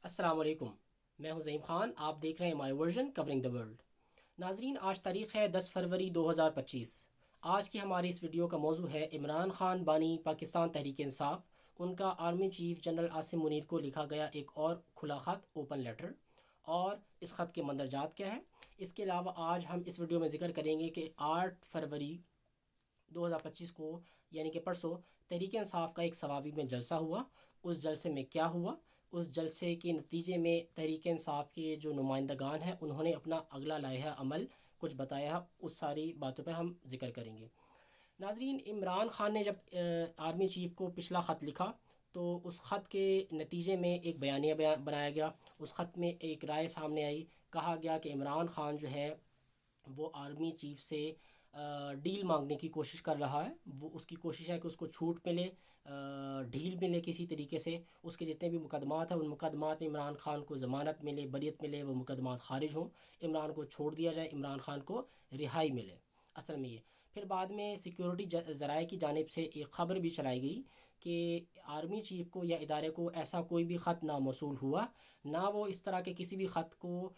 السلام علیکم، میں ہوں زعیم خان، آپ دیکھ رہے ہیں مائی ورژن کورنگ دا ورلڈ۔ ناظرین، آج تاریخ ہے 10 فروری 2025۔ آج کی ہماری اس ویڈیو کا موضوع ہے عمران خان بانی پاکستان تحریک انصاف، ان کا army chief general Asim Munir کو لکھا گیا ایک اور کھلا خط، اوپن لیٹر، اور اس خط کے مندرجات کیا ہیں۔ اس کے علاوہ آج ہم اس ویڈیو میں ذکر کریں گے کہ 8 فروری 2025 کو یعنی کہ پرسوں تحریک انصاف کا ایک ثوابی میں جلسہ ہوا۔ اس جلسے میں کیا ہوا، اس جلسے کے نتیجے میں تحریک انصاف کے جو نمائندگان ہیں انہوں نے اپنا اگلا لائحہ عمل کچھ بتایا، اس ساری باتوں پر ہم ذکر کریں گے۔ ناظرین، عمران خان نے جب آرمی چیف کو پچھلا خط لکھا تو اس خط کے نتیجے میں ایک بیانیہ بنایا گیا۔ اس خط میں ایک رائے سامنے آئی، کہا گیا کہ عمران خان جو ہے وہ آرمی چیف سے ڈیل مانگنے کی کوشش کر رہا ہے۔ وہ اس کی کوشش ہے کہ اس کو چھوٹ ملے، ڈھیل ملے کسی طریقے سے، اس کے جتنے بھی مقدمات ہیں ان مقدمات میں عمران خان کو ضمانت ملے، بریت ملے، وہ مقدمات خارج ہوں، عمران کو چھوڑ دیا جائے، عمران خان کو رہائی ملے۔ اصل میں یہ پھر بعد میں سیکیورٹی ذرائع کی جانب سے ایک خبر بھی چلائی گئی کہ آرمی چیف کو یا ادارے کو ایسا کوئی بھی خط نہ موصول ہوا، نہ وہ اس طرح کے کسی بھی خط کو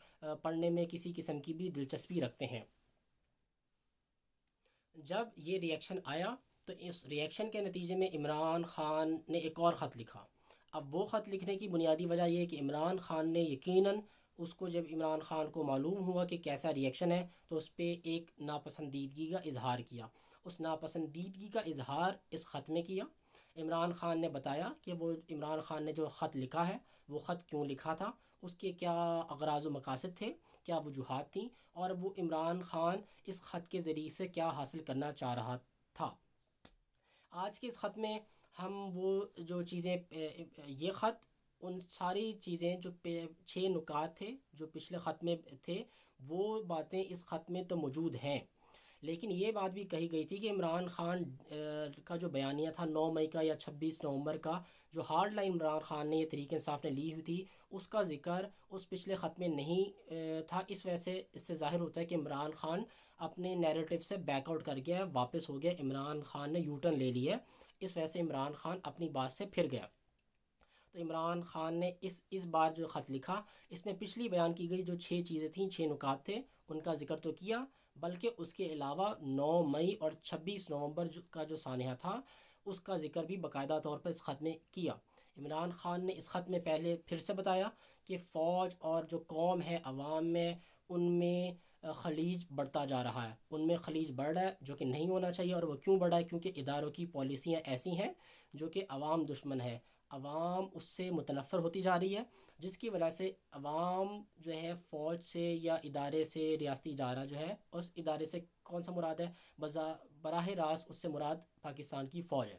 پڑھنے میں کسی قسم کی بھی دلچسپی رکھتے ہیں۔ جب یہ ری ایکشن آیا تو اس ری ایکشن کے نتیجے میں عمران خان نے ایک اور خط لکھا۔ اب وہ خط لکھنے کی بنیادی وجہ یہ کہ عمران خان نے یقیناً اس کو، جب عمران خان کو معلوم ہوا کہ کیسا ری ایکشن ہے، تو اس پہ ایک ناپسندیدگی کا اظہار کیا۔ اس ناپسندیدگی کا اظہار اس خط میں کیا۔ عمران خان نے بتایا کہ وہ عمران خان نے جو خط لکھا ہے وہ خط کیوں لکھا تھا، اس کے کیا اغراض و مقاصد تھے، کیا وجوہات تھیں، اور وہ عمران خان اس خط کے ذریعے سے کیا حاصل کرنا چاہ رہا تھا۔ آج کے اس خط میں ہم وہ جو چیزیں، یہ خط ان ساری چیزیں جو 6 نکات تھے جو پچھلے خط میں تھے، وہ باتیں اس خط میں تو موجود ہیں، لیکن یہ بات بھی کہی گئی تھی کہ عمران خان کا جو بیانیہ تھا 9 مئی کا یا 26 نومبر کا، جو ہارڈ لائن عمران خان نے، یہ تحریک انصاف نے لی ہوئی تھی، اس کا ذکر اس پچھلے خط میں نہیں تھا۔ اس وجہ سے اس سے ظاہر ہوتا ہے کہ عمران خان اپنے نیریٹو سے بیک آؤٹ کر گیا، واپس ہو گیا، عمران خان نے یو ٹرن لے لیا۔ اس وجہ سے عمران خان اپنی بات سے پھر گیا۔ تو عمران خان نے اس بار جو خط لکھا، اس میں پچھلی بیان کی گئی جو 6 چیزیں تھیں، 6 نکات تھے، ان کا ذکر تو کیا، بلکہ اس کے علاوہ 9 مئی اور 26 نومبر کا جو سانحہ تھا اس کا ذکر بھی باقاعدہ طور پر اس خط میں کیا۔ عمران خان نے اس خط میں پہلے پھر سے بتایا کہ فوج اور جو قوم ہے، عوام میں، ان میں خلیج بڑھتا جا رہا ہے، ان میں خلیج بڑھ رہا ہے جو کہ نہیں ہونا چاہیے۔ اور وہ کیوں بڑھ رہا ہے؟ کیونکہ اداروں کی پالیسیاں ایسی ہیں جو کہ عوام دشمن ہے، عوام اس سے متنفر ہوتی جا رہی ہے، جس کی وجہ سے عوام جو ہے فوج سے یا ادارے سے، ریاستی ادارہ جو ہے اس ادارے سے کون سا مراد ہے؟ براہ راست اس سے مراد پاکستان کی فوج ہے،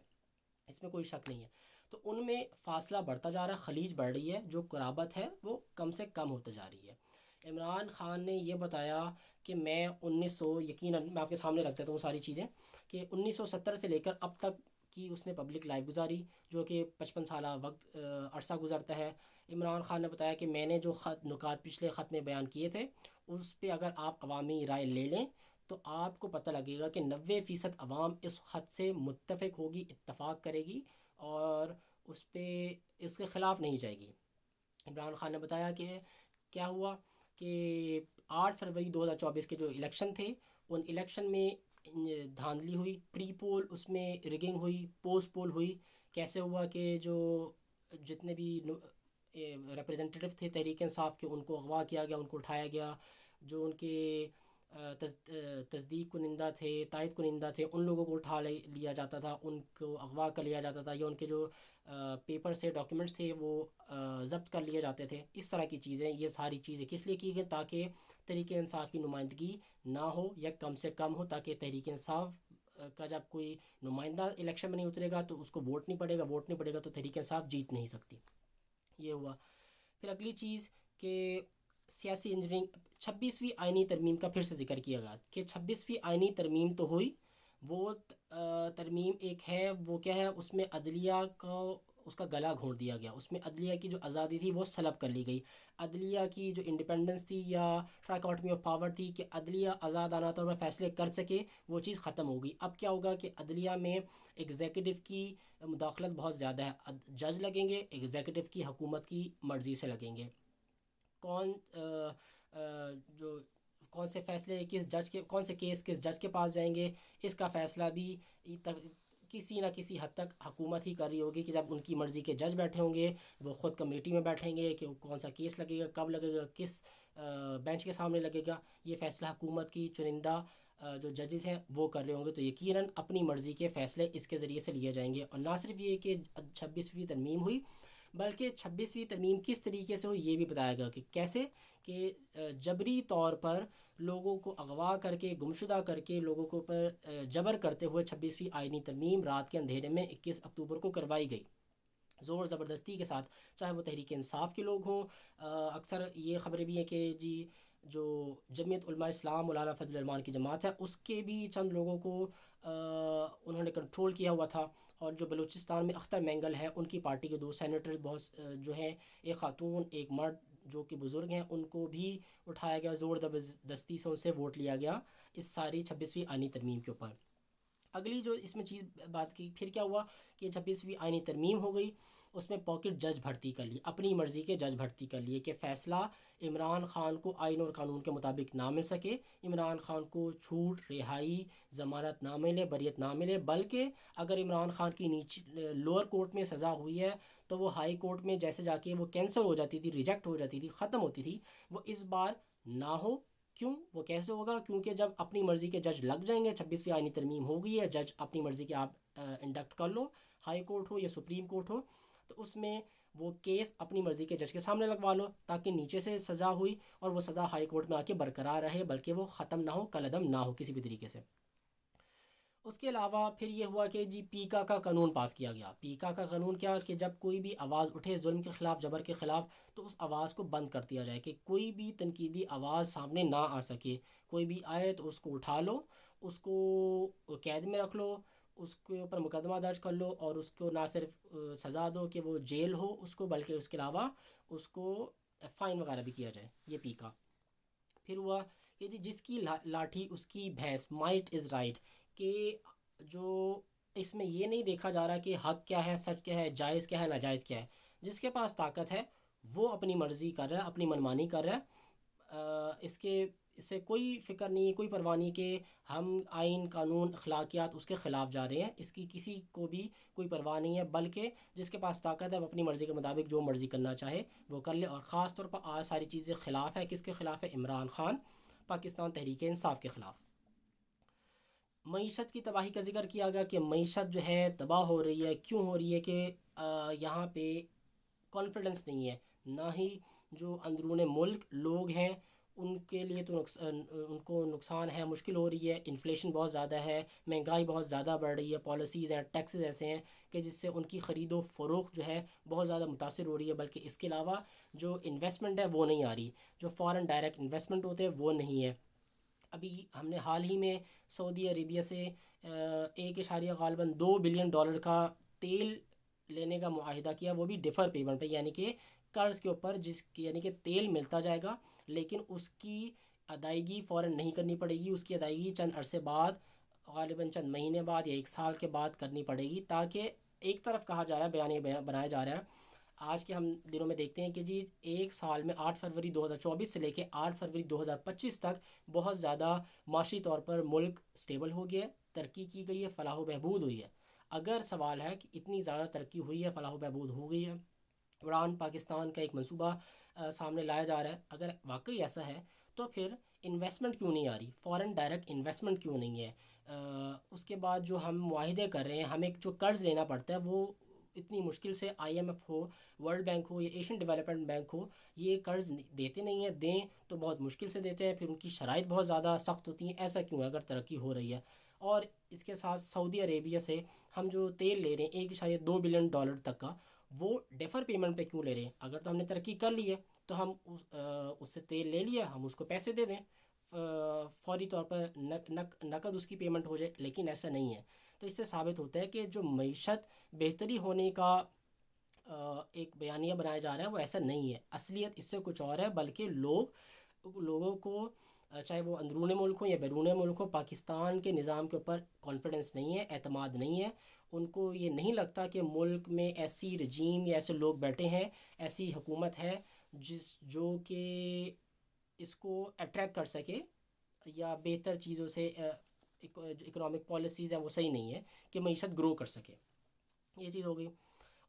اس میں کوئی شک نہیں ہے۔ تو ان میں فاصلہ بڑھتا جا رہا ہے، خلیج بڑھ رہی ہے، جو قرابت ہے وہ کم سے کم ہوتے جا رہی ہے۔ عمران خان نے یہ بتایا کہ میں 1900، یقیناً میں آپ کے سامنے رکھ دیتا ہوں ساری چیزیں، کہ 1970 سے لے کر اب تک کی اس نے پبلک لائف گزاری، جو کہ 55 سالہ وقت عرصہ گزرتا ہے۔ عمران خان نے بتایا کہ میں نے جو نکات پچھلے خط میں بیان کیے تھے، اس پہ اگر آپ عوامی رائے لے لیں تو آپ کو پتہ لگے گا کہ 90% عوام اس خط سے متفق ہوگی، اتفاق کرے گی، اور اس پہ اس کے خلاف نہیں جائے گی۔ عمران خان نے بتایا کہ کیا ہوا کہ 8 فروری 2024 کے جو الیکشن تھے، ان الیکشن میں دھاندلی ہوئی، پری پول اس میں رگنگ ہوئی، پوسٹ پول ہوئی۔ کیسے ہوا کہ جو جتنے بھی ریپرزنٹیٹو تھے تحریک انصاف کے، ان کو اغوا کیا گیا، ان کو اٹھایا گیا، جو ان کے تصدیق کنندہ تھے، تائید کنندہ تھے، ان لوگوں کو اٹھا لیا جاتا تھا، ان کو اغوا کر لیا جاتا تھا، یا ان کے جو پیپرز تھے، ڈاکیومنٹس تھے، وہ ضبط کر لیے جاتے تھے۔ اس طرح کی چیزیں، یہ ساری چیزیں کس لیے کی گئی؟ تاکہ تحریک انصاف کی نمائندگی نہ ہو یا کم سے کم ہو، تاکہ تحریک انصاف کا جب کوئی نمائندہ الیکشن میں نہیں اترے گا تو اس کو ووٹ نہیں پڑے گا، ووٹ نہیں پڑے گا تو تحریک انصاف جیت نہیں سکتی۔ یہ ہوا۔ پھر اگلی چیز کہ سیاسی انجینئرنگ، 26ویں آئینی ترمیم کا پھر سے ذکر کیا گیا کہ 26ویں آئینی ترمیم تو ہوئی، وہ ترمیم ایک ہے، وہ کیا ہے؟ اس میں عدلیہ کو اس کا گلا گھونٹ دیا گیا، اس میں عدلیہ کی جو آزادی تھی وہ سلب کر لی گئی، عدلیہ کی جو انڈیپینڈنس تھی یا ٹرائکاٹمی آف پاور تھی کہ عدلیہ آزادانہ طور پر فیصلے کر سکے، وہ چیز ختم ہو گئی۔ اب کیا ہوگا کہ عدلیہ میں ایگزیکٹو کی مداخلت بہت زیادہ ہے، جج لگیں گے ایگزیکٹو کی حکومت کی مرضی سے لگیں گے، کون جو کون سے فیصلے کس جج کے، کون سے کیس کس جج کے پاس جائیں گے، اس کا فیصلہ بھی کسی نہ کسی حد تک حکومت ہی کر رہی ہوگی کہ جب ان کی مرضی کے جج بیٹھے ہوں گے، وہ خود کمیٹی میں بیٹھیں گے کہ کون سا کیس لگے گا، کب لگے گا، کس بینچ کے سامنے لگے گا، یہ فیصلہ حکومت کی چنندہ جو ججز ہیں وہ کر رہے ہوں گے، تو یقیناً اپنی مرضی کے فیصلے اس کے ذریعے سے لیے جائیں گے۔ اور نہ صرف یہ کہ 26ویں ترمیم ہوئی، بلکہ 26ویں ترمیم کس طریقے سے ہوئی یہ بھی بتایا گیا کہ کیسے کہ جبری طور پر لوگوں کو اغوا کر کے، گمشدہ کر کے، لوگوں کو پر جبر کرتے ہوئے 26ویں آئینی ترمیم رات کے اندھیرے میں 21 اکتوبر کو کروائی گئی، زور زبردستی کے ساتھ، چاہے وہ تحریک انصاف کے لوگ ہوں۔ اکثر یہ خبریں بھی ہیں کہ جی جو جمعیت علماء اسلام مولانا فضل الرحمان کی جماعت ہے، اس کے بھی چند لوگوں کو انہوں نے کنٹرول کیا ہوا تھا، اور جو بلوچستان میں اختر مینگل ہیں، ان کی پارٹی کے 2 سینیٹر بہت جو ہیں، ایک خاتون ایک مرد جو کہ بزرگ ہیں، ان کو بھی اٹھایا گیا، زور زبردستی سے ان سے ووٹ لیا گیا اس ساری 26ویں آئینی ترمیم کے اوپر۔ اگلی جو اس میں چیز بات کی، پھر کیا ہوا کہ 26ویں آئینی ترمیم ہو گئی، اس میں پاکٹ جج بھرتی کر لی، اپنی مرضی کے جج بھرتی کر لیے کہ فیصلہ عمران خان کو آئین اور قانون کے مطابق نہ مل سکے، عمران خان کو چھوٹ، رہائی، ضمانت نہ ملے، بریت نہ ملے، بلکہ اگر عمران خان کی لوور کورٹ میں سزا ہوئی ہے تو وہ ہائی کورٹ میں جیسے جا کے وہ کینسل ہو جاتی تھی، ریجیکٹ ہو جاتی تھی، ختم ہوتی تھی، وہ اس بار نہ ہو۔ کیوں؟ وہ کیسے ہوگا؟ کیونکہ جب اپنی مرضی کے جج لگ جائیں گے، 26ویں آئینی ترمیم ہو گئی ہے، جج اپنی مرضی کے آپ انڈکٹ کر لو، ہائی کورٹ ہو یا سپریم کورٹ ہو، تو اس میں وہ کیس اپنی مرضی کے جج کے سامنے لگوا لو تاکہ نیچے سے سزا ہوئی اور وہ سزا ہائی کورٹ میں آ کے برقرار رہے، بلکہ وہ ختم نہ ہو، کالعدم نہ ہو کسی بھی طریقے سے۔ اس کے علاوہ پھر یہ ہوا کہ جی پیکا کا قانون پاس کیا گیا۔ پیکا کا قانون کیا کہ جب کوئی بھی آواز اٹھے ظلم کے خلاف، جبر کے خلاف، تو اس آواز کو بند کر دیا جائے کہ کوئی بھی تنقیدی آواز سامنے نہ آ سکے، کوئی بھی آئے تو اس کو اٹھا لو، اس کو قید میں رکھ لو، اس کے اوپر مقدمہ درج کر لو، اور اس کو نہ صرف سزا دو کہ وہ جیل ہو اس کو، بلکہ اس کے علاوہ اس کو فائن وغیرہ بھی کیا جائے، یہ پیکا۔ پھر ہوا کہ جی جس کی لاٹھی اس کی بھینس، مائٹ از رائٹ، کہ جو اس میں یہ نہیں دیکھا جا رہا کہ حق کیا ہے، سچ کیا ہے، جائز کیا ہے، ناجائز کیا ہے، جس کے پاس طاقت ہے وہ اپنی مرضی کر رہا ہے، اپنی منمانی کر رہا ہے، اس سے کوئی فکر نہیں ہے، کوئی پرواہ نہیں کہ ہم آئین، قانون، اخلاقیات اس کے خلاف جا رہے ہیں، اس کی کسی کو بھی کوئی پرواہ نہیں ہے، بلکہ جس کے پاس طاقت ہے وہ اپنی مرضی کے مطابق جو مرضی کرنا چاہے وہ کر لے۔ اور خاص طور پر آج ساری چیزیں خلاف ہے، کس کے خلاف ہے؟ عمران خان، پاکستان تحریک انصاف کے خلاف۔ معیشت کی تباہی کا ذکر کیا گیا کہ معیشت جو ہے تباہ ہو رہی ہے، کیوں ہو رہی ہے کہ یہاں پہ کانفیڈنس نہیں ہے، نہ ہی جو اندرون ملک لوگ ہیں ان کے لیے تو ان کو نقصان ہے، مشکل ہو رہی ہے، انفلیشن بہت زیادہ ہے، مہنگائی بہت زیادہ بڑھ رہی ہے، پالیسیز ہیں، ٹیکسز ایسے ہیں کہ جس سے ان کی خرید و فروخت جو ہے بہت زیادہ متاثر ہو رہی ہے، بلکہ اس کے علاوہ جو انویسٹمنٹ ہے وہ نہیں آ رہی، جو فارن ڈائریکٹ انویسٹمنٹ ہوتے ہیں وہ نہیں ہے۔ ابھی ہم نے حال ہی میں سعودی عربیہ سے 1.2 بلین ڈالر کا تیل لینے کا معاہدہ کیا، وہ بھی ڈیفر پیمنٹ پہ، یعنی کہ قرض کے اوپر، یعنی کہ تیل ملتا جائے گا لیکن اس کی ادائیگی فوراً نہیں کرنی پڑے گی، اس کی ادائیگی چند عرصے بعد، غالباً چند مہینے بعد یا 1 سال کے بعد کرنی پڑے گی، تاکہ ایک طرف کہا جا رہا ہے، بیانیہ بنایا جا رہا ہے، آج کے ہم دنوں میں دیکھتے ہیں کہ جی 1 سال میں 8 فروری 2024 سے لے کے 8 فروری 2025 تک بہت زیادہ معاشی طور پر ملک سٹیبل ہو گیا ہے، ترقی کی گئی ہے، فلاح و بہبود ہوئی ہے۔ اگر سوال ہے کہ اتنی زیادہ ترقی ہوئی ہے، فلاح و بہبود ہو گئی ہے، عمران پاکستان کا ایک منصوبہ سامنے لایا جا رہا ہے، اگر واقعی ایسا ہے تو پھر انویسٹمنٹ کیوں نہیں آ رہی، فارن ڈائریکٹ انویسٹمنٹ کیوں نہیں ہے؟ اس کے بعد جو ہم معاہدے کر رہے ہیں، ہمیں جو قرض لینا پڑتا ہے وہ اتنی مشکل سے، آئی ایم ایف ہو، ورلڈ بینک ہو یا ایشین ڈیولپمنٹ بینک ہو، یہ قرض دیتے نہیں ہیں، دیں تو بہت مشکل سے دیتے ہیں، پھر ان کی شرائط بہت زیادہ سخت ہوتی ہیں۔ ایسا کیوں ہے اگر ترقی ہو رہی ہے؟ اور اس کے ساتھ سعودی عربیہ سے ہم جو تیل لے رہے ہیں 1.2 بلین ڈالر تک کا، وہ ڈیفر پیمنٹ پہ کیوں لے رہے ہیں؟ اگر تو ہم نے ترقی کر لی ہے تو ہم اس سے تیل لے لیا، ہم اس کو پیسے دے دیں، فوری طور پر نقد اس کی پیمنٹ ہو جائے، لیکن ایسا نہیں ہے۔ تو اس سے ثابت ہوتا ہے کہ جو معیشت بہتری ہونے کا ایک بیانیہ بنایا جا رہا ہے وہ ایسا نہیں ہے، اصلیت اس سے کچھ اور ہے، بلکہ لوگوں کو چاہے وہ اندرون ملک ہوں یا بیرون ملک ہوں، پاکستان کے نظام کے اوپر کانفیڈنس نہیں ہے، اعتماد نہیں ہے، ان کو یہ نہیں لگتا کہ ملک میں ایسی رجیم یا ایسے لوگ بیٹھے ہیں، ایسی حکومت ہے جو کہ اس کو اٹریکٹ کر سکے، یا بہتر چیزوں سے جو اکنامک پالیسیز ہیں وہ صحیح نہیں ہے کہ معیشت گرو کر سکے. یہ چیز ہو گئی.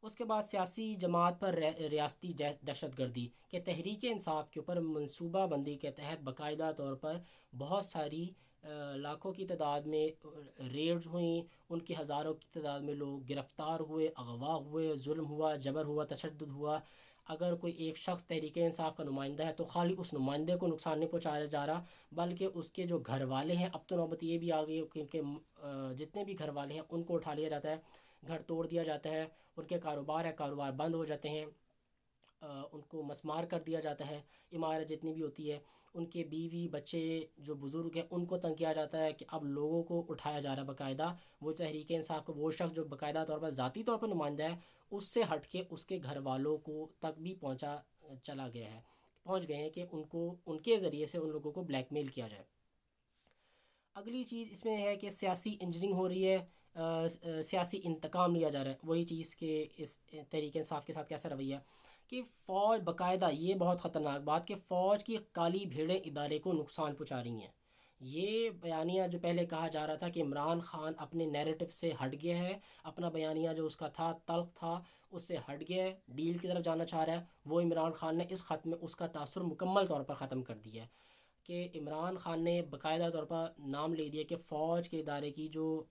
اس کے بعد سیاسی جماعت پر ریاستی دہشت گردی کہ تحریک انصاف کے اوپر منصوبہ بندی کے تحت باقاعدہ طور پر بہت ساری لاکھوں کی تعداد میں ریڈز ہوئیں، ان کی ہزاروں کی تعداد میں لوگ گرفتار ہوئے، اغوا ہوئے، ظلم ہوا، جبر ہوا، تشدد ہوا. اگر کوئی ایک شخص تحریک انصاف کا نمائندہ ہے تو خالی اس نمائندے کو نقصان نہیں پہنچایا جا رہا، بلکہ اس کے جو گھر والے ہیں، اب تو نوبت یہ بھی آ گئی کہ ان کے جتنے بھی گھر والے ہیں ان کو اٹھا لیا جاتا ہے، گھر توڑ دیا جاتا ہے، ان کے کاروبار بند ہو جاتے ہیں، ان کو مسمار کر دیا جاتا ہے، عمارت جتنی بھی ہوتی ہے، ان کے بیوی بچے جو بزرگ ہیں ان کو تنگ کیا جاتا ہے. کہ اب لوگوں کو اٹھایا جا رہا ہے باقاعدہ، وہ تحریک انصاف کو وہ شخص جو باقاعدہ طور پر ذاتی طور پر نمائندہ ہے اس سے ہٹ کے اس کے گھر والوں کو تک بھی پہنچ گئے ہیں کہ ان کے ذریعے سے ان لوگوں کو بلیک میل کیا جائے. اگلی چیز اس میں ہے کہ سیاسی انجینئرنگ ہو رہی ہے، سیاسی انتقام لیا جا رہا ہے. وہی چیز کہ اس تحریک انصاف کے ساتھ کیسا رویہ کہ فوج باقاعدہ، یہ بہت خطرناک بات کہ فوج کی کالی بھیڑیں ادارے کو نقصان پہنچا رہی ہیں. یہ بیانیہ جو پہلے کہا جا رہا تھا کہ عمران خان اپنے نیریٹو سے ہٹ گیا ہے، اپنا بیانیہ جو اس کا تھا تلخ تھا اس سے ہٹ گیا ہے، ڈیل کی طرف جانا چاہ رہا ہے، وہ عمران خان نے اس خط میں اس کا تاثر مکمل طور پر ختم کر دیا ہے. کہ عمران خان نے باقاعدہ طور پر نام لے دیا کہ فوج کے ادارے کی جو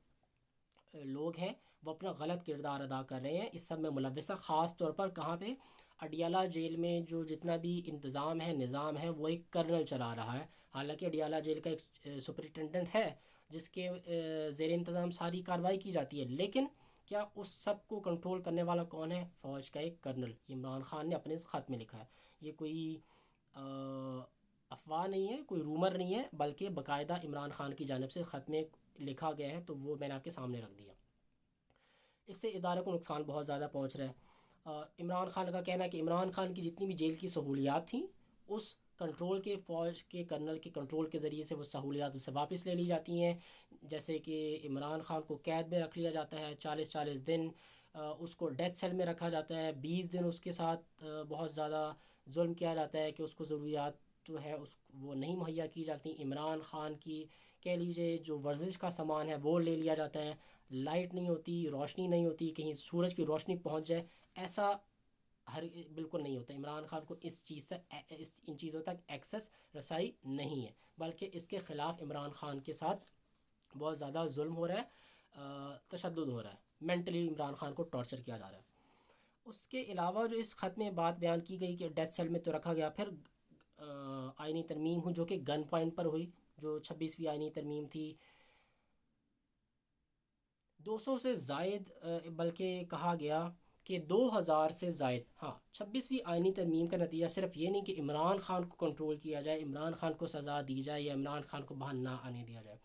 لوگ ہیں وہ اپنا غلط کردار ادا کر رہے ہیں، اس سب میں ملوث ہے. خاص طور پر کہاں پہ؟ اڈیالہ جیل میں جو جتنا بھی انتظام ہے، نظام ہے، وہ ایک کرنل چلا رہا ہے. حالانکہ اڈیالہ جیل کا ایک سپرنٹینڈنٹ ہے جس کے زیر انتظام ساری کارروائی کی جاتی ہے، لیکن کیا اس سب کو کنٹرول کرنے والا کون ہے؟ فوج کا ایک کرنل. یہ عمران خان نے اپنے اس خط میں لکھا ہے. یہ کوئی افواہ نہیں ہے، کوئی رومر نہیں ہے، بلکہ باقاعدہ عمران خان کی جانب سے خط میں لکھا گیا ہے، تو وہ میں نے آپ کے سامنے رکھ دیا. اس سے ادارے کو نقصان بہت زیادہ پہنچ رہا ہے. عمران خان کا کہنا ہے کہ عمران خان کی جتنی بھی جیل کی سہولیات تھیں اس کنٹرول کے فوج کے کرنل کے کنٹرول کے ذریعے سے وہ سہولیات اس سے واپس لے لی جاتی ہیں. جیسے کہ عمران خان کو قید میں رکھ لیا جاتا ہے 40 دن، اس کو ڈیتھ سیل میں رکھا جاتا ہے 20 دن، اس کے ساتھ بہت زیادہ ظلم کیا جاتا ہے کہ اس کو ضروریات تو ہے وہ نہیں مہیا کی جاتی. عمران خان کی کہہ لیجیے جو ورزش کا سامان ہے وہ لے لیا جاتا ہے، لائٹ نہیں ہوتی، روشنی نہیں ہوتی، کہیں سورج کی روشنی پہنچ جائے ایسا بالکل نہیں ہوتا. عمران خان کو ان چیزوں تک ایکسس رسائی نہیں ہے، بلکہ اس کے خلاف عمران خان کے ساتھ بہت زیادہ ظلم ہو رہا ہے، تشدد ہو رہا ہے، مینٹلی عمران خان کو ٹارچر کیا جا رہا ہے. اس کے علاوہ جو اس خط میں بات بیان کی گئی کہ ڈیتھ سیل میں تو رکھا گیا، پھر آئینی ترمیم ہوئی جو کہ گن پوائنٹ پر ہوئی، جو 26ویں آئینی ترمیم تھی. 200 سے زائد، بلکہ کہا گیا کہ 2000 سے زائد. ہاں، 26ویں آئینی ترمیم کا نتیجہ صرف یہ نہیں کہ عمران خان کو کنٹرول کیا جائے، عمران خان کو سزا دی جائے یا عمران خان کو باہر نہ آنے دیا جائے،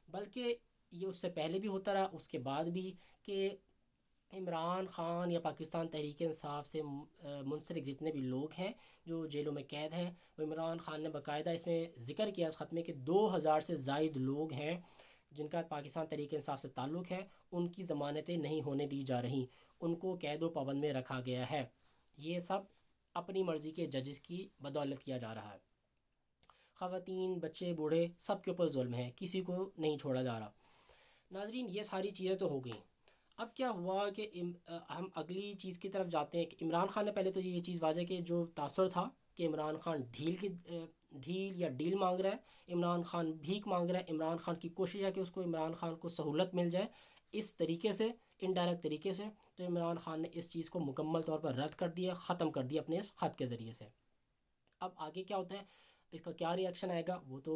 بلکہ یہ اس سے پہلے بھی ہوتا رہا، اس کے بعد بھی، کہ عمران خان یا پاکستان تحریک انصاف سے منسلک جتنے بھی لوگ ہیں جو جیلوں میں قید ہیں، وہ عمران خان نے باقاعدہ اس میں ذکر کیا اس خط میں کہ 2000 سے زائد لوگ ہیں جن کا پاکستان تحریک انصاف سے تعلق ہے، ان کی ضمانتیں نہیں ہونے دی جا رہی، ان کو قید و پابند میں رکھا گیا ہے. یہ سب اپنی مرضی کے ججز کی بدولت کیا جا رہا ہے. خواتین، بچے، بوڑھے سب کے اوپر ظلم ہے، کسی کو نہیں چھوڑا جا رہا. ناظرین، یہ ساری چیزیں تو ہو گئیں. اب کیا ہوا کہ ہم اگلی چیز کی طرف جاتے ہیں کہ عمران خان نے پہلے تو یہ چیز واضح کہ جو تاثر تھا کہ عمران خان ڈھیل یا ڈیل مانگ رہا ہے، عمران خان بھیک مانگ رہا ہے، عمران خان کی کوشش ہے کہ اس کو عمران خان کو سہولت مل جائے اس طریقے سے، انڈائریکٹ طریقے سے. تو عمران خان نے اس چیز کو مکمل طور پر رد کر دیا، ختم کر دیا اپنے اس خط کے ذریعے سے. اب آگے کیا ہوتا ہے، اس کا کیا ری ایکشن آئے گا، وہ تو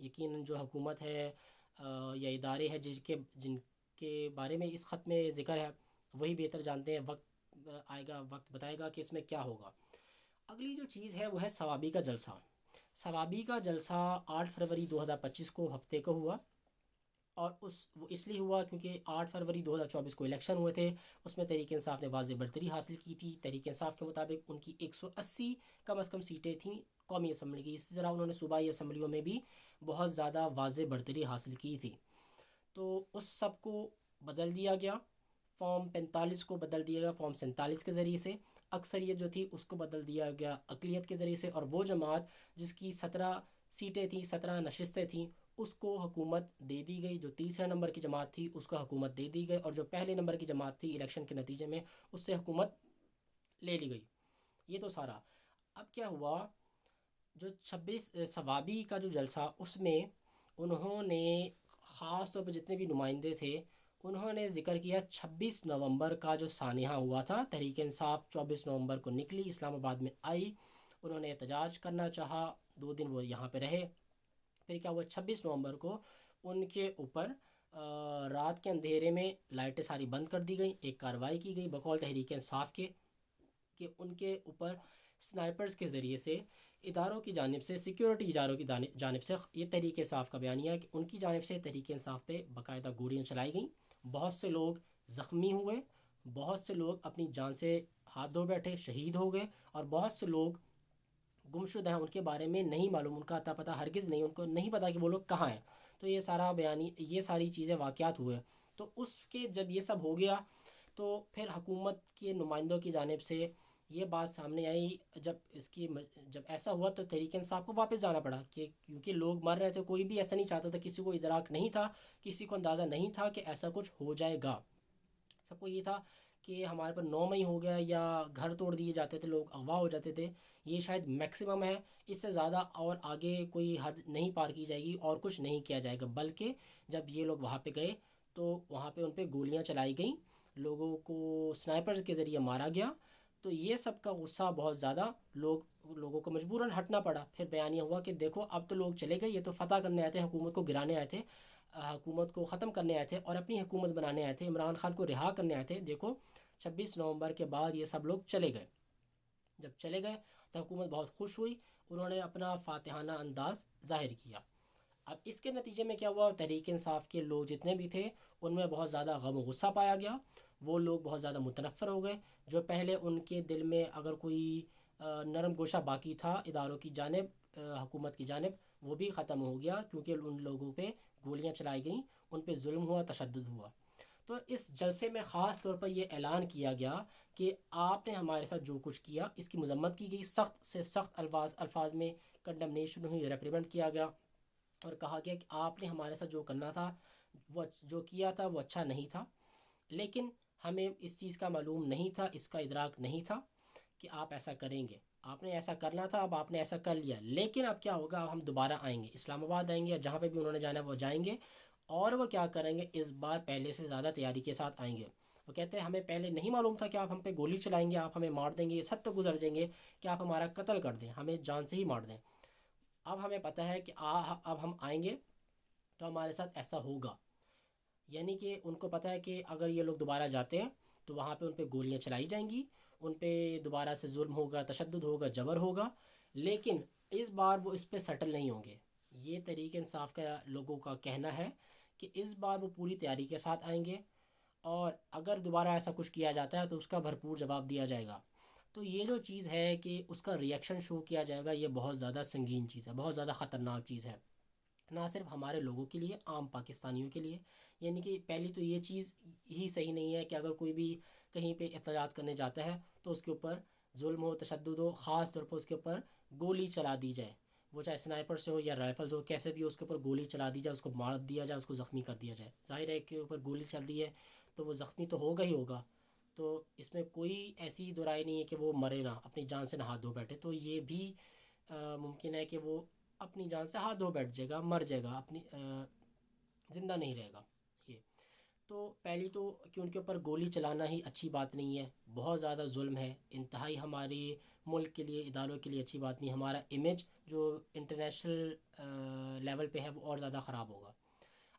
یقیناً جو حکومت ہے یا ادارے ہیں جن کے بارے میں اس خط میں ذکر ہے وہی بہتر جانتے ہیں. وقت آئے گا، وقت بتائے گا کہ اس میں کیا ہوگا. اگلی جو چیز ہے وہ ہے ثوابی کا جلسہ. ثوابی کا جلسہ 8 فروری 2025 کو ہفتے کو ہوا، اور وہ اس لیے ہوا کیونکہ 8 فروری 2024 کو الیکشن ہوئے تھے، اس میں تحریک انصاف نے واضح برتری حاصل کی تھی۔ تحریک انصاف کے مطابق ان کی 180 کم از کم سیٹیں تھیں قومی اسمبلی کی، اسی طرح انہوں نے صوبائی اسمبلیوں میں بھی بہت زیادہ واضح برتری حاصل کی تھی۔ تو اس سب کو بدل دیا گیا، فارم 45 کو بدل دیا گیا فارم 47 کے ذریعے سے، اکثریت جو تھی اس کو بدل دیا گیا اقلیت کے ذریعے سے، اور وہ جماعت جس کی 17 سیٹیں تھیں، 17 نشستیں تھیں، اس کو حکومت دے دی گئی۔ جو تیسرے نمبر کی جماعت تھی اس کو حکومت دے دی گئی، اور جو پہلے نمبر کی جماعت تھی الیکشن کے نتیجے میں اس سے حکومت لے لی گئی۔ یہ تو سارا۔ اب کیا ہوا، جو 26 ثوابی کا جو جلسہ، اس میں انہوں نے خاص طور پہ جتنے بھی نمائندے تھے انہوں نے ذکر کیا 26 نومبر کا جو سانحہ ہوا تھا، تحریک انصاف 24 نومبر کو نکلی، اسلام آباد میں آئی، انہوں نے احتجاج کرنا چاہا، 2 دن وہ یہاں پہ رہے۔ پھر کیا ہوا، 26 نومبر کو ان کے اوپر رات کے اندھیرے میں لائٹیں ساری بند کر دی گئیں، ایک کارروائی کی گئی بقول تحریک انصاف کے، کہ ان کے اوپر سنائپرز کے ذریعے سے اداروں کی جانب سے، سیکیورٹی اداروں کی جانب سے، یہ تحریک انصاف کا بیانیہ ہے کہ ان کی جانب سے تحریک انصاف پہ باقاعدہ گولیاں چلائی گئیں، بہت سے لوگ زخمی ہوئے، بہت سے لوگ اپنی جان سے ہاتھ دھو بیٹھے، شہید ہو گئے، اور بہت سے لوگ گمشدہ ہیں، ان کے بارے میں نہیں معلوم، ان کا اتا پتہ ہرگز نہیں، ان کو نہیں پتہ کہ وہ لوگ کہاں ہیں۔ تو یہ سارا یہ ساری چیزیں واقعات ہوئے۔ تو اس کے جب یہ سب ہو گیا تو پھر حکومت کے نمائندوں کی جانب سے یہ بات سامنے آئی، جب ایسا ہوا تو تحریک انصاف کو واپس جانا پڑا، کیونکہ لوگ مر رہے تھے، کوئی بھی ایسا نہیں چاہتا تھا، کسی کو ادراک نہیں تھا، کسی کو اندازہ نہیں تھا کہ ایسا کچھ ہو جائے گا۔ سب کو یہ تھا کہ ہمارے پر 9 مئی ہو گیا، یا گھر توڑ دیے جاتے تھے، لوگ اغوا ہو جاتے تھے، یہ شاید میکسیمم ہے، اس سے زیادہ اور آگے کوئی حد نہیں پار کی جائے گی اور کچھ نہیں کیا جائے گا۔ بلکہ جب یہ لوگ وہاں پہ گئے تو وہاں پہ ان پہ گولیاں چلائی گئیں، لوگوں کو سنائپرز کے ذریعے مارا گیا۔ تو یہ سب کا غصہ بہت زیادہ، لوگوں کو مجبوراً ہٹنا پڑا۔ پھر بیانیہ ہوا کہ دیکھو اب تو لوگ چلے گئے، یہ تو فتح کرنے آئے تھے، حکومت کو گرانے آئے تھے، حکومت کو ختم کرنے آئے تھے اور اپنی حکومت بنانے آئے تھے، عمران خان کو رہا کرنے آئے تھے۔ دیکھو 26 نومبر کے بعد یہ سب لوگ چلے گئے۔ جب چلے گئے تو حکومت بہت خوش ہوئی، انہوں نے اپنا فاتحانہ انداز ظاہر کیا۔ اب اس کے نتیجے میں کیا ہوا، تحریک انصاف کے لوگ جتنے بھی تھے ان میں بہت زیادہ غم و غصہ پایا گیا، وہ لوگ بہت زیادہ متنفر ہو گئے۔ جو پہلے ان کے دل میں اگر کوئی نرم گوشہ باقی تھا اداروں کی جانب، حکومت کی جانب، وہ بھی ختم ہو گیا، کیونکہ ان لوگوں پہ گولیاں چلائی گئیں، ان پہ ظلم ہوا، تشدد ہوا۔ تو اس جلسے میں خاص طور پر یہ اعلان کیا گیا کہ آپ نے ہمارے ساتھ جو کچھ کیا اس کی مذمت کی گئی، سخت سے سخت الفاظ میں کنڈمنیشن ہوئی، ریپریمنٹ کیا گیا، اور کہا گیا کہ آپ نے ہمارے ساتھ جو کرنا تھا، وہ جو کیا تھا وہ اچھا نہیں تھا، لیکن ہمیں اس چیز کا معلوم نہیں تھا، اس کا ادراک نہیں تھا کہ آپ ایسا کریں گے، آپ نے ایسا کرنا تھا، اب آپ نے ایسا کر لیا، لیکن اب کیا ہوگا، اب ہم دوبارہ آئیں گے، اسلام آباد آئیں گے، یا جہاں پہ بھی انہوں نے جانا ہے وہ جائیں گے، اور وہ کیا کریں گے، اس بار پہلے سے زیادہ تیاری کے ساتھ آئیں گے۔ وہ کہتے ہیں ہمیں پہلے نہیں معلوم تھا کہ آپ ہم پہ گولی چلائیں گے، آپ ہمیں مار دیں گے، اس حد تک گزر جائیں گے کہ آپ ہمارا قتل کر دیں، ہمیں جان سے ہی مار دیں۔ اب ہمیں پتہ ہے کہ اب ہم آئیں گے تو ہمارے ساتھ ایسا ہوگا، یعنی کہ ان کو پتہ ہے کہ اگر یہ لوگ دوبارہ جاتے ہیں تو وہاں پہ ان پہ گولیاں چلائی جائیں گی، ان پہ دوبارہ سے ظلم ہوگا، تشدد ہوگا، جبر ہوگا، لیکن اس بار وہ اس پہ سیٹل نہیں ہوں گے۔ یہ تحریک انصاف کا لوگوں کا کہنا ہے کہ اس بار وہ پوری تیاری کے ساتھ آئیں گے، اور اگر دوبارہ ایسا کچھ کیا جاتا ہے تو اس کا بھرپور جواب دیا جائے گا۔ تو یہ جو چیز ہے کہ اس کا ریئیکشن شو کیا جائے گا، یہ بہت زیادہ سنگین چیز ہے، بہت زیادہ خطرناک چیز ہے، نہ صرف ہمارے لوگوں کے لیے، عام پاکستانیوں کے لیے۔ یعنی کہ پہلی تو یہ چیز ہی صحیح نہیں ہے کہ اگر کوئی بھی کہیں پہ احتجاج کرنے جاتا ہے تو اس کے اوپر ظلم ہو، تشدد ہو، خاص طور پر اس کے اوپر گولی چلا دی جائے، وہ چاہے سنائپر سے ہو یا رائفلز ہو، کیسے بھی اس کے اوپر گولی چلا دی جائے، اس کو مار دیا جائے، اس کو زخمی کر دیا جائے۔ ظاہر ہے کہ اوپر گولی چل رہی ہے تو وہ زخمی تو ہوگا ہی ہوگا، تو اس میں کوئی ایسی دو رائے نہیں ہے کہ وہ مرے نہ، اپنی جان سے نہ ہاتھ دھو بیٹھے، تو یہ بھی ممکن ہے کہ وہ اپنی جان سے ہاتھ دھو بیٹھ جائے گا، مر جائے گا، اپنی زندہ نہیں رہے گا۔ یہ تو پہلی تو کہ ان کے اوپر گولی چلانا ہی اچھی بات نہیں ہے، بہت زیادہ ظلم ہے، انتہائی ہمارے ملک کے لیے، اداروں کے لیے اچھی بات نہیں، ہمارا امیج جو انٹرنیشنل لیول پہ ہے وہ اور زیادہ خراب ہوگا۔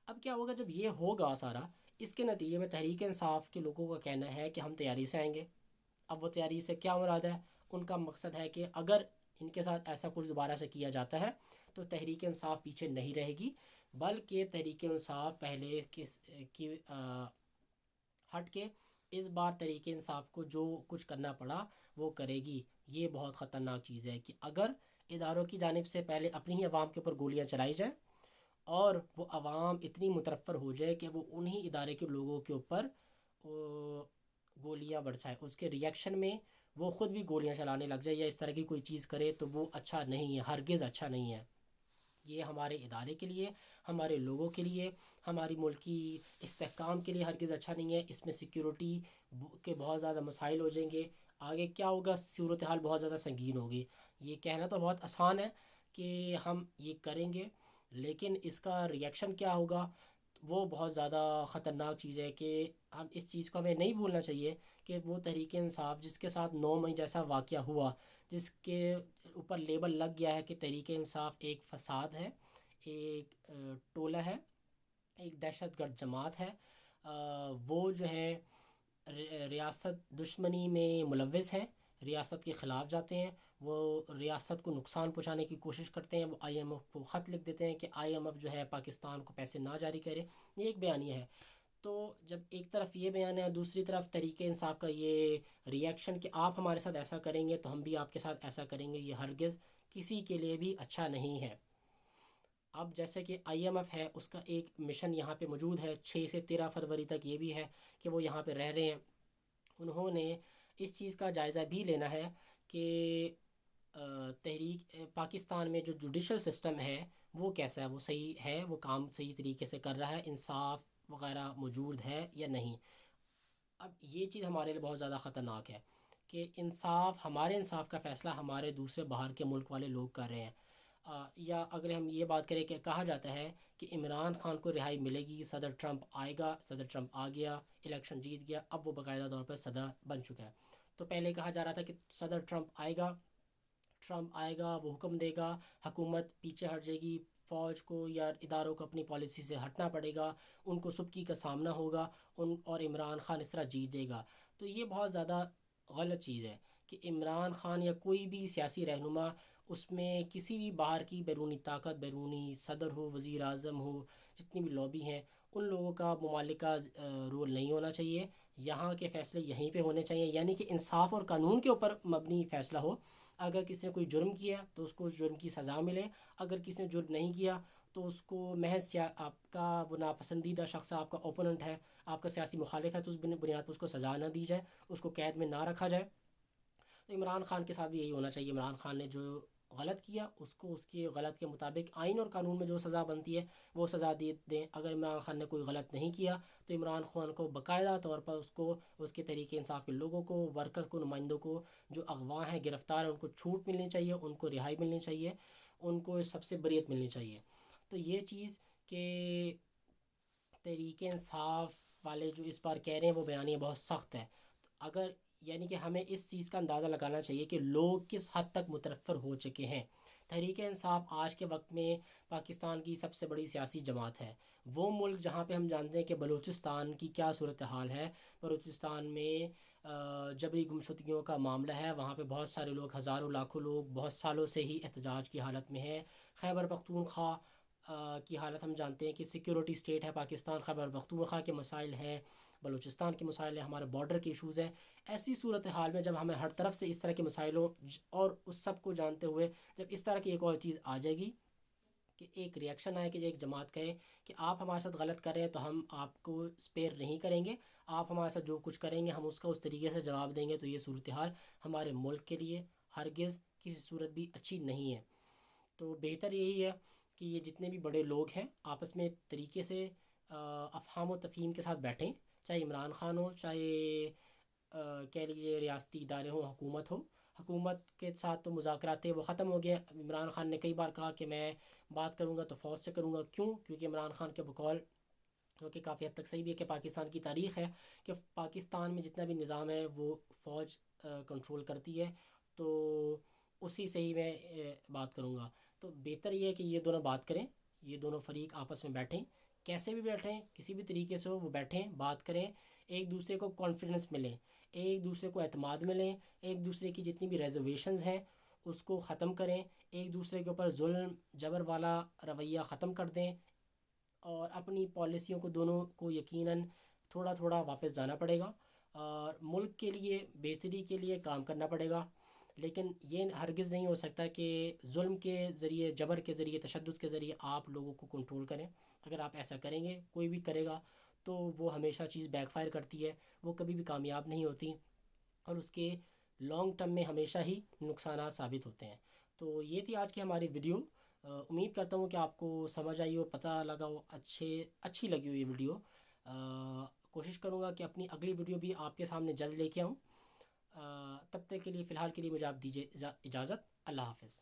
اب کیا ہوگا جب یہ ہوگا سارا، اس کے نتیجے میں تحریک انصاف کے لوگوں کا کہنا ہے کہ ہم تیاری سے آئیں گے۔ اب وہ تیاری سے کیا مراد ہے، ان کا مقصد ہے کہ اگر ان کے ساتھ ایسا کچھ دوبارہ سے کیا جاتا ہے تو تحریک انصاف پیچھے نہیں رہے گی، بلکہ تحریک انصاف پہلے کی ہٹ کے اس بار تحریک انصاف کو جو کچھ کرنا پڑا وہ کرے گی۔ یہ بہت خطرناک چیز ہے کہ اگر اداروں کی جانب سے پہلے اپنی ہی عوام کے اوپر گولیاں چلائی جائیں اور وہ عوام اتنی مترفر ہو جائے کہ وہ انہی ادارے کے لوگوں کے اوپر گولیاں برسائے، اس کے ریئیکشن میں وہ خود بھی گولیاں چلانے لگ جائے یا اس طرح کی کوئی چیز کرے، تو وہ اچھا نہیں ہے، ہرگز اچھا نہیں ہے۔ یہ ہمارے ادارے کے لیے، ہمارے لوگوں کے لیے، ہماری ملکی استحکام کے لیے ہرگز اچھا نہیں ہے۔ اس میں سیکیورٹی کے بہت زیادہ مسائل ہو جائیں گے، آگے کیا ہوگا، صورتحال بہت زیادہ سنگین ہوگی۔ یہ کہنا تو بہت آسان ہے کہ ہم یہ کریں گے، لیکن اس کا ریئیکشن کیا ہوگا وہ بہت زیادہ خطرناک چیز ہے کہ ہم اس چیز کو ہمیں نہیں بھولنا چاہیے کہ وہ تحریک انصاف جس کے ساتھ 9 مئی جیسا واقعہ ہوا، جس کے اوپر لیبل لگ گیا ہے کہ تحریک انصاف ایک فساد ہے، ایک ٹولہ ہے، ایک دہشت گرد جماعت ہے، وہ جو ہے ریاست دشمنی میں ملوث ہیں، ریاست کے خلاف جاتے ہیں، وہ ریاست کو نقصان پہنچانے کی کوشش کرتے ہیں، وہ آئی ایم ایف کو خط لکھ دیتے ہیں کہ آئی ایم ایف جو ہے پاکستان کو پیسے نہ جاری کرے۔ یہ ایک بیانیہ ہے۔ تو جب ایک طرف یہ بیان ہے، دوسری طرف تحریک انصاف کا یہ ریئیکشن کہ آپ ہمارے ساتھ ایسا کریں گے تو ہم بھی آپ کے ساتھ ایسا کریں گے، یہ ہرگز کسی کے لیے بھی اچھا نہیں ہے۔ اب جیسے کہ آئی ایم ایف ہے، اس کا ایک مشن یہاں پہ موجود ہے، 6 سے 13 فروری تک یہ بھی ہے کہ وہ یہاں پہ رہ رہے ہیں۔ انہوں نے اس چیز کا جائزہ بھی لینا ہے کہ تحریک پاکستان میں جو جوڈیشل سسٹم ہے وہ کیسا ہے، وہ صحیح ہے، وہ کام صحیح طریقے سے کر رہا ہے، انصاف وغیرہ موجود ہے یا نہیں۔ اب یہ چیز ہمارے لیے بہت زیادہ خطرناک ہے کہ ہمارے انصاف کا فیصلہ ہمارے دوسرے باہر کے ملک والے لوگ کر رہے ہیں۔ یا اگر ہم یہ بات کریں کہ کہا جاتا ہے کہ عمران خان کو رہائی ملے گی، صدر ٹرمپ آئے گا، صدر ٹرمپ آ گیا، الیکشن جیت گیا، اب وہ باقاعدہ طور پر صدر بن چکا ہے۔ تو پہلے کہا جا رہا تھا کہ صدر ٹرمپ آئے گا، وہ حکم دے گا، حکومت پیچھے ہٹ جائے گی، فوج کو یا اداروں کو اپنی پالیسی سے ہٹنا پڑے گا، ان کو سبکی کا سامنا ہوگا، اور عمران خان اس طرح جیت جائے گا۔ تو یہ بہت زیادہ غلط چیز ہے کہ عمران خان یا کوئی بھی سیاسی رہنما اس میں کسی بھی باہر کی بیرونی طاقت، بیرونی صدر ہو، وزیر اعظم ہو، جتنی بھی لابی ہیں، ان لوگوں کا ممالک کا رول نہیں ہونا چاہیے۔ یہاں کے فیصلے یہیں پہ ہونے چاہیے، یعنی کہ انصاف اور قانون کے اوپر مبنی فیصلہ ہو۔ اگر کسی نے کوئی جرم کیا تو اس کو اس جرم کی سزا ملے، اگر کسی نے جرم نہیں کیا تو اس کو محض آپ کا وہ ناپسندیدہ شخص ہے، آپ کا اوپوننٹ ہے، آپ کا سیاسی مخالف ہے، تو اس بنیاد پر اس کو سزا نہ دی جائے، اس کو قید میں نہ رکھا جائے۔ تو عمران خان کے ساتھ بھی یہی ہونا چاہیے۔ عمران خان نے جو غلط کیا اس کو اس کے غلط کے مطابق آئین اور قانون میں جو سزا بنتی ہے وہ سزا دیں۔ اگر عمران خان نے کوئی غلط نہیں کیا تو عمران خان کو باقاعدہ طور پر اس کے تحریک انصاف کے لوگوں کو، ورکرز کو، نمائندوں کو جو اغوا ہیں، گرفتار ہیں، ان کو چھوٹ ملنی چاہیے، ان کو رہائی ملنی چاہیے، ان کو سب سے بریت ملنی چاہیے۔ تو یہ چیز کہ تحریک انصاف والے جو اس بار کہہ رہے ہیں وہ بیانیہ بہت سخت ہے، اگر یعنی کہ ہمیں اس چیز کا اندازہ لگانا چاہیے کہ لوگ کس حد تک مترفر ہو چکے ہیں۔ تحریک انصاف آج کے وقت میں پاکستان کی سب سے بڑی سیاسی جماعت ہے۔ وہ ملک جہاں پہ ہم جانتے ہیں کہ بلوچستان کی کیا صورتحال ہے، بلوچستان میں جبری گمشدگیوں کا معاملہ ہے، وہاں پہ بہت سارے لوگ، ہزاروں لاکھوں لوگ بہت سالوں سے ہی احتجاج کی حالت میں ہیں۔ خیبر پختونخوا کی حالت ہم جانتے ہیں کہ سیکیورٹی سٹیٹ ہے پاکستان، خیبر پختونخوا کے مسائل ہیں، بلوچستان کے مسائل ہیں، ہمارے بارڈر کے ایشوز ہیں۔ ایسی صورتحال میں جب ہمیں ہر طرف سے اس طرح کے مسائلوں اور اس سب کو جانتے ہوئے جب اس طرح کی ایک اور چیز آ جائے گی کہ ایک ریئیکشن آئے کہ ایک جماعت کہے کہ آپ ہمارے ساتھ غلط کر رہے ہیں تو ہم آپ کو اسپیئر نہیں کریں گے، آپ ہمارے ساتھ جو کچھ کریں گے ہم اس کا اس طریقے سے جواب دیں گے، تو یہ صورتحال ہمارے ملک کے لیے ہرگز کسی صورت بھی اچھی نہیں ہے۔ تو بہتر یہی ہے کہ یہ جتنے بھی بڑے لوگ ہیں آپس میں طریقے سے افہام و تفہیم کے ساتھ بیٹھیں، چاہے عمران خان ہو، چاہے کہہ لیجیے ریاستی ادارے ہوں، حکومت کے ساتھ تو مذاکرات وہ ختم ہو گئے۔ عمران خان نے کئی بار کہا کہ میں بات کروں گا تو فوج سے کروں گا، کیونکہ عمران خان کے بقول جو کہ کافی حد تک صحیح بھی ہے کہ پاکستان کی تاریخ ہے کہ پاکستان میں جتنا بھی نظام ہے وہ فوج کنٹرول کرتی ہے، تو اسی سے ہی میں بات کروں گا۔ تو بہتر یہ ہے کہ یہ دونوں بات کریں، یہ دونوں فریق آپس میں بیٹھیں، کیسے بھی بیٹھیں، کسی بھی طریقے سے ہو وہ بیٹھیں، بات کریں، ایک دوسرے کو کانفیڈنس ملیں، ایک دوسرے کو اعتماد ملیں، ایک دوسرے کی جتنی بھی ریزرویشنز ہیں اس کو ختم کریں، ایک دوسرے کے اوپر ظلم جبر والا رویہ ختم کر دیں، اور اپنی پالیسیوں کو دونوں کو یقیناً تھوڑا تھوڑا واپس جانا پڑے گا اور ملک کے لیے بہتری کے لیے کام کرنا پڑے گا. لیکن یہ ہرگز نہیں ہو سکتا کہ ظلم کے ذریعے، جبر کے ذریعے، تشدد کے ذریعے آپ لوگوں کو کنٹرول کریں. اگر آپ ایسا کریں گے، کوئی بھی کرے گا، تو وہ ہمیشہ چیز بیک فائر کرتی ہے، وہ کبھی بھی کامیاب نہیں ہوتی اور اس کے لانگ ٹرم میں ہمیشہ ہی نقصانات ثابت ہوتے ہیں. تو یہ تھی آج کی ہماری ویڈیو. امید کرتا ہوں کہ آپ کو سمجھ آئی ہو، پتہ لگا ہو، اچھی لگی ہو یہ ویڈیو. کوشش کروں گا کہ اپنی اگلی ویڈیو بھی آپ کے سامنے جلد لے کے آؤں. تب تک کے لیے، فی الحال کے لیے مجھے آپ دیجیے اجازت. اللہ حافظ.